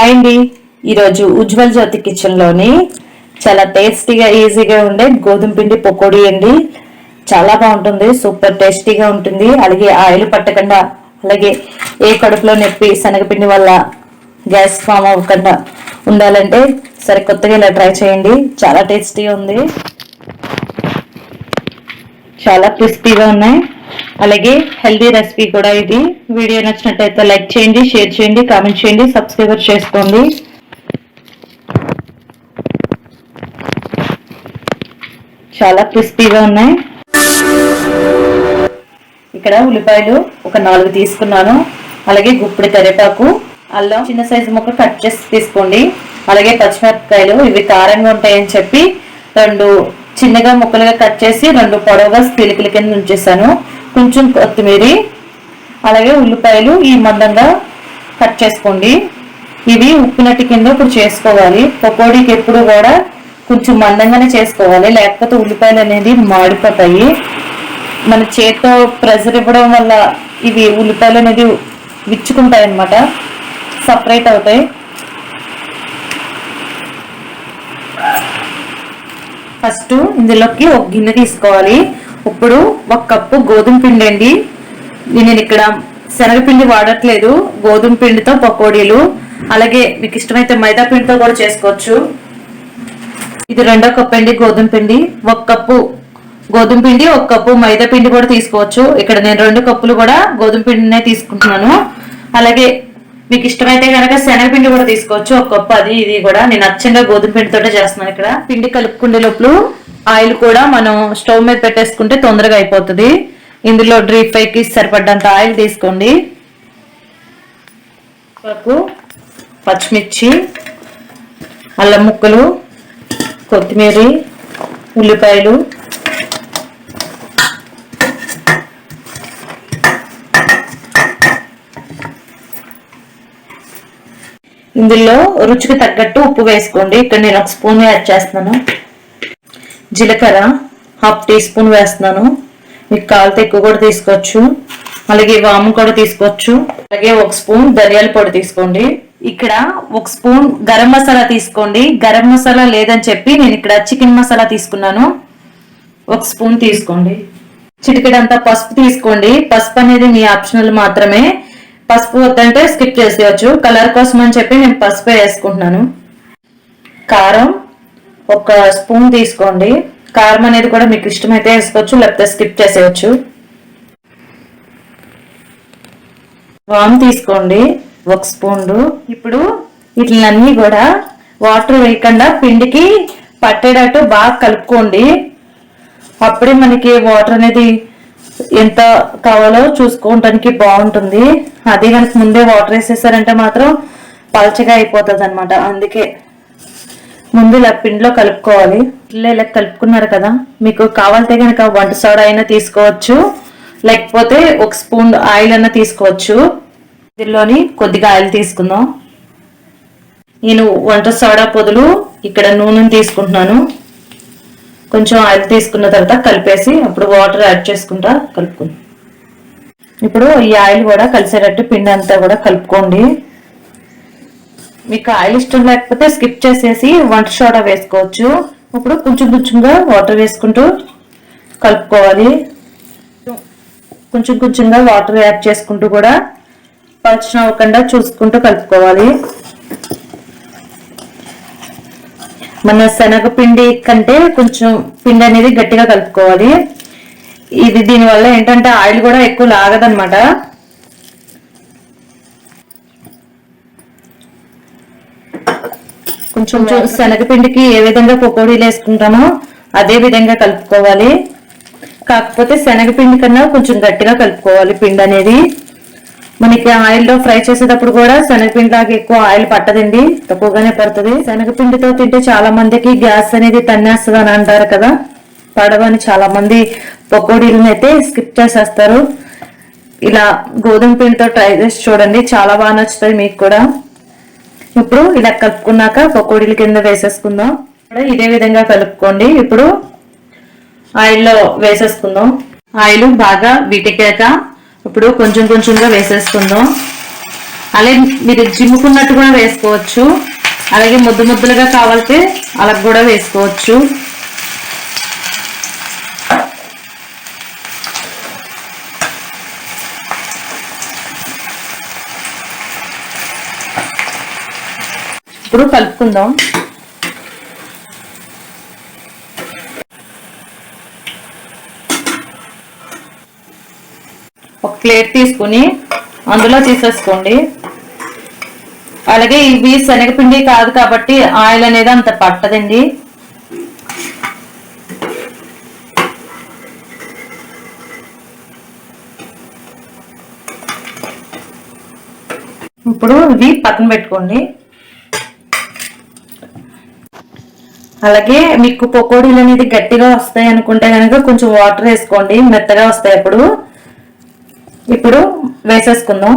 Hi అండి, ఈరోజు ఉజ్వల్ జ్యోతి కిచెన్లోని చాలా టేస్టీగా ఈజీగా ఉండే గోధుమ పిండి పకోడీ అండి. చాలా బాగుంటుంది, సూపర్ టేస్టీగా ఉంటుంది. అలాగే ఆయిల్ పట్టకుండా, అలాగే ఏ కడుపులో నొప్పి శనగపిండి వల్ల గ్యాస్ ఫామ్ అవ్వకుండా ఉండాలంటే సరే కొత్తగా ఇలా ట్రై చేయండి. చాలా టేస్టీగా ఉంది, చాలా క్రిస్పీగా ఉన్నాయి. అలాగే హెల్దీ రెసిపీ కూడా ఇది. వీడియో నచ్చినట్లయితే లైక్ చేయండి, షేర్ చేయండి, కామెంట్ చేయండి, సబ్స్క్రైబర్ చేసుకోండి. చాలా క్రిస్పీగా ఉన్నాయి. ఇక్కడ ఉల్లిపాయలు ఒక 4 తీసుకున్నాను. అలాగే గుప్పిడి కరివేపాకు, అల్లం చిన్న సైజు ముక్క కట్ చేసి తీసుకోండి. అలాగే పచ్చిమిరపకాయలు, ఇవి కారంగా ఉంటాయని చెప్పి 2 చిన్నగా ముక్కలుగా కట్ చేసి 2 పొడవుగా స్పీలికల కింద ఉంచేసాను. కొంచెం కొత్తిమీర, అలాగే ఉల్లిపాయలు ఈ మందంగా కట్ చేసుకోండి. ఇవి ఉప్పినట్టు కింద ఇప్పుడు చేసుకోవాలి. పకోడీకి ఎప్పుడు కూడా కొంచెం మందంగానే చేసుకోవాలి, లేకపోతే ఉల్లిపాయలు అనేది మాడిపోతాయి. మన చేతితో ప్రెషర్ ఇవ్వడం వల్ల ఇవి ఉల్లిపాయలు అనేది విచ్చుకుంటాయి అన్నమాట, సపరేట్ అవుతాయి. ఫస్ట్ ఇందులోకి ఒక గిన్నె తీసుకోవాలి. ఇప్పుడు 1 కప్పు గోధుమ పిండి అండి. నేను ఇక్కడ శనగపిండి వాడట్లేదు, గోధుమ పిండితో పకోడీలు. అలాగే మీకు ఇష్టమైతే మైదా పిండితో కూడా చేసుకోవచ్చు. ఇది 2వ కప్పు అండి గోధుమ పిండి. 1 కప్పు గోధుమ పిండి, 1 కప్పు మైదా పిండి కూడా తీసుకోవచ్చు. ఇక్కడ నేను 2 కప్పులు కూడా గోధుమ పిండినే తీసుకుంటున్నాను. అలాగే మీకు ఇష్టమైతే కనుక శనగపిండి కూడా తీసుకోవచ్చు, 1 కప్పు. అది ఇది కూడా నేను అచ్చంగా గోధుమ పిండితోటే చేస్తున్నాను. ఇక్కడ పిండి కలుపుకునే లోపల ఆయిల్ కూడా మనం స్టవ్ మీద పెట్టేసుకుంటే తొందరగా అయిపోతుంది. ఇందులో డీప్ ఫ్రైకి సరిపడ్డంత ఆయిల్ తీసుకోండి. పచ్చిమిర్చి, అల్లం ముక్కలు, కొత్తిమీర, ఉల్లిపాయలు, ఇందులో రుచికి తగ్గట్టు ఉప్పు వేసుకోండి. ఇక్కడ నేను 1 స్పూన్ యాడ్ చేస్తున్నాను. జీలకర్ర 1/2 టీ స్పూన్ వేస్తున్నాను. మీకు కావాలితే ఎక్కువ కూడా తీసుకోవచ్చు. అలాగే వాము కూడా తీసుకోవచ్చు. అలాగే 1 స్పూన్ ధనియాల పొడి తీసుకోండి. ఇక్కడ 1 స్పూన్ గరం మసాలా తీసుకోండి. గరం మసాలా లేదని చెప్పి నేను ఇక్కడ చికెన్ మసాలా తీసుకున్నాను. 1 స్పూన్ తీసుకోండి. చిటికెడంతా పసుపు తీసుకోండి. పసుపు అనేది మీ ఆప్షనల్ మాత్రమే. పసుపు వద్దంటే స్కిప్ చేసేయచ్చు. కలర్ కోసం అని చెప్పి నేను పసుపు వేసుకుంటున్నాను. కారం 1 స్పూన్ తీసుకోండి. కారం అనేది కూడా మీకు ఇష్టమైతే వేసుకోవచ్చు, లేకపోతే స్కిప్ చేసేయచ్చు. వాము తీసుకోండి 1 స్పూన్. ఇప్పుడు వీటిలన్నీ కూడా వాటర్ వేయకుండా పిండికి పట్టేటట్టు బాగా కలుపుకోండి. అప్పుడే మనకి వాటర్ అనేది ఎంత కావాలో చూసుకోవడానికి బాగుంటుంది. అది కనుక ముందే వాటర్ వేసేసారంటే మాత్రం పలచగా అయిపోతుంది అనమాట. అందుకే ముందు ఇలా పిండిలో కలుపుకోవాలి. ఇలా కలుపుకున్నారు కదా, మీకు కావాలితే కనుక వంట సోడా అయినా తీసుకోవచ్చు, లేకపోతే 1 స్పూన్ ఆయిల్ అయినా తీసుకోవచ్చు. దీనిలోని కొద్దిగా ఆయిల్ తీసుకుందాం. నేను వంట సోడా పొదులు ఇక్కడ నూనెను తీసుకుంటున్నాను. కొంచెం ఆయిల్ తీసుకున్న తర్వాత కలిపేసి అప్పుడు వాటర్ యాడ్ చేసుకుంటా కలుపుకుందాం. ఇప్పుడు ఈ ఆయిల్ కూడా కలిసేటట్టు పిండి అంతా కూడా కలుపుకోండి. మీకు ఆయిల్ ఇష్టం లేకపోతే స్కిప్ చేసేసి వంట సోడా వేసుకోవచ్చు. ఇప్పుడు కొంచెం కొంచెంగా వాటర్ వేసుకుంటూ కలుపుకోవాలి. కొంచెం కొంచెంగా వాటర్ యాడ్ చేసుకుంటూ కూడా పలచన అవ్వకుండా చూసుకుంటూ కలుపుకోవాలి. మన శనగపిండి కంటే కొంచెం పిండి అనేది గట్టిగా కలుపుకోవాలి. ఇది దీనివల్ల ఏంటంటే ఆయిల్ కూడా ఎక్కువ లాగదనమాట. కొంచెం శనగపిండికి ఏ విధంగా పకోడీలు వేసుకుంటామో అదే విధంగా కలుపుకోవాలి. కాకపోతే శనగపిండి కన్నా కొంచెం గట్టిగా కలుపుకోవాలి పిండి అనేది. మనకి ఆయిల్లో ఫ్రై చేసేటప్పుడు కూడా శనగపిండి లాగా ఎక్కువ ఆయిల్ పట్టదండి, తక్కువగానే పడుతుంది. శనగపిండితో తింటే చాలా మందికి గ్యాస్ అనేది తన్నేస్తుంది అని అంటారు కదా, పడవని చాలా మంది పకోడీలను అయితే స్కిప్ చేసేస్తారు. ఇలా గోధుమ పిండితో ట్రై చేసి చూడండి, చాలా బాగా నచ్చుతుంది మీకు కూడా. ఇప్పుడు ఇలా కలుపుకున్నాక పకోడీల కింద వేసేసుకుందాం. ఇదే విధంగా కలుపుకోండి. ఇప్పుడు ఆయిల్లో వేసేసుకుందాం. ఆయిల్ బాగా వీటెక్కాక ఇప్పుడు కొంచెం కొంచెంగా వేసేసుకుందాం. అలాగే మీరు జిమ్ముకున్నట్టు కూడా వేసుకోవచ్చు, అలాగే ముద్దు ముద్దులుగా కావాలంటే అలా కూడా వేసుకోవచ్చు. ఇప్పుడు కలుపుకుందాం. ఒక ప్లేట్ తీసుకుని అందులో తీసేసుకోండి. అలాగే ఇవి శనగపిండి కాదు కాబట్టి ఆయిల్ అనేది అంత పట్టదండి. ఇప్పుడు ఇవి పక్కన పెట్టుకోండి. అలాగే మీకు పకోడీలు అనేది గట్టిగా వస్తాయి అనుకుంటే కనుక కొంచెం వాటర్ వేసుకోండి, మెత్తగా వస్తాయి. ఇప్పుడు వేసేసుకుందాం.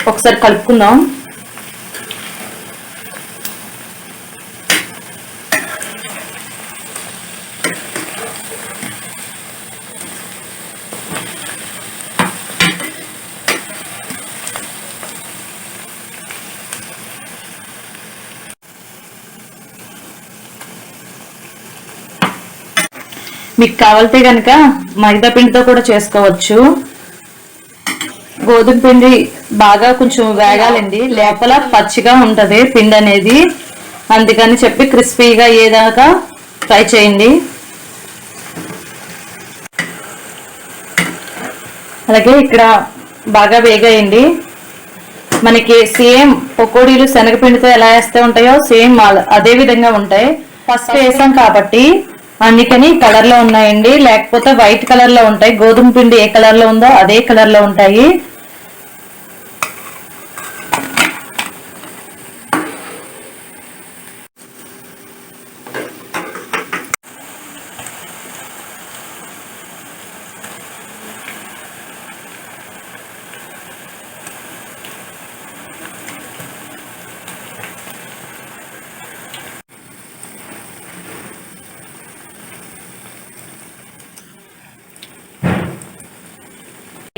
ఒకసారి కలుపుకుందాం. మీకు కావాలితే కనుక మైదా పిండితో కూడా చేసుకోవచ్చు. గోధుమ పిండి బాగా కొంచెం వేగాలండి, లోపల పచ్చిగా ఉంటది పిండి అనేది, అందుకని చెప్పి క్రిస్పీగా అయ్యేదాకా ఫ్రై చేయండి. అలాగే ఇక్కడ బాగా వేగాయండి. మనకి సేమ్ పకోడీలు శనగపిండితో ఎలా వేస్తే ఉంటాయో సేమ్ అదే విధంగా ఉంటాయి. ఫస్ట్ వేసాం కాబట్టి అందుకని కలర్ లో ఉన్నాయండి, లేకపోతే వైట్ కలర్ లో ఉంటాయి. గోధుమ పిండి ఏ కలర్ లో ఉందో అదే కలర్ లో ఉంటాయి.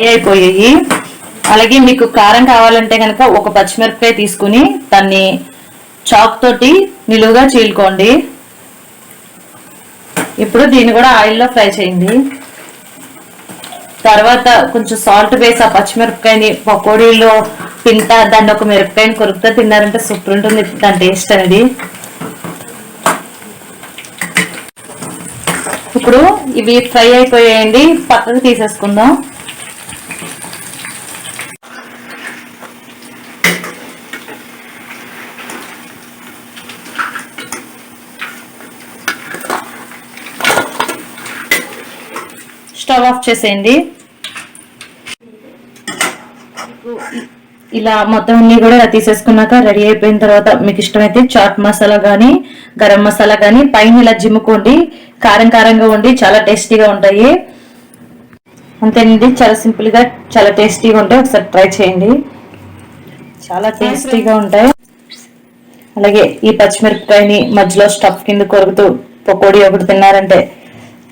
అయిపోయాయి. అలాగే మీకు కారం కావాలంటే కనుక ఒక పచ్చిమిరపకాయ తీసుకుని దాన్ని చాక్ తోటి నిలువుగా చీలుకోండి. ఇప్పుడు దీన్ని కూడా ఆయిల్లో ఫ్రై చేయండి. తర్వాత కొంచెం సాల్ట్ వేసి ఆ పచ్చిమిరపకాయని పకోడీలో తింటా దాన్ని ఒక మిరపకాయని కొరుకుతా తిన్నారంటే సూపర్ ఉంటుంది దాని టేస్ట్ అనేది. ఇప్పుడు ఇవి ఫ్రై అయిపోయాయండి, పక్కకు తీసేసుకుందాం. స్టవ్ ఆఫ్ చేసేయండి. ఇలా మొత్తం అన్ని కూడా తీసేసుకున్నాక రెడీ అయిపోయిన తర్వాత మీకు ఇష్టమైతే చాట్ మసాలా కానీ గరం మసాలా కానీ పైన ఇలా జిమ్ముకోండి. కారం కారంగా ఉండి చాలా టేస్టీగా ఉంటాయి. అంతేనండి, చాలా సింపుల్ గా చాలా టేస్టీగా ఉంటాయి. ఒకసారి ట్రై చేయండి, చాలా టేస్టీగా ఉంటాయి. అలాగే ఈ పచ్చిమిరపకాయని మధ్యలో స్టఫ్ కింద కొరుకుతూ పకోడీ ఒకటి తిన్నారంటే,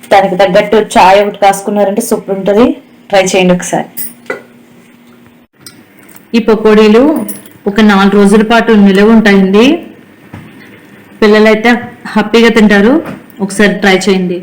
దానికి తగ్గట్టు చాయ్ ఒకటి కాసుకున్నారంటే సూపర్ ఉంటుంది. ట్రై చేయండి ఒకసారి. ఈ పకోడీలు ఒక 4 రోజుల పాటు నిలవ ఉంటాయండి. పిల్లలైతే హ్యాపీగా తింటారు. ఒకసారి ట్రై చేయండి.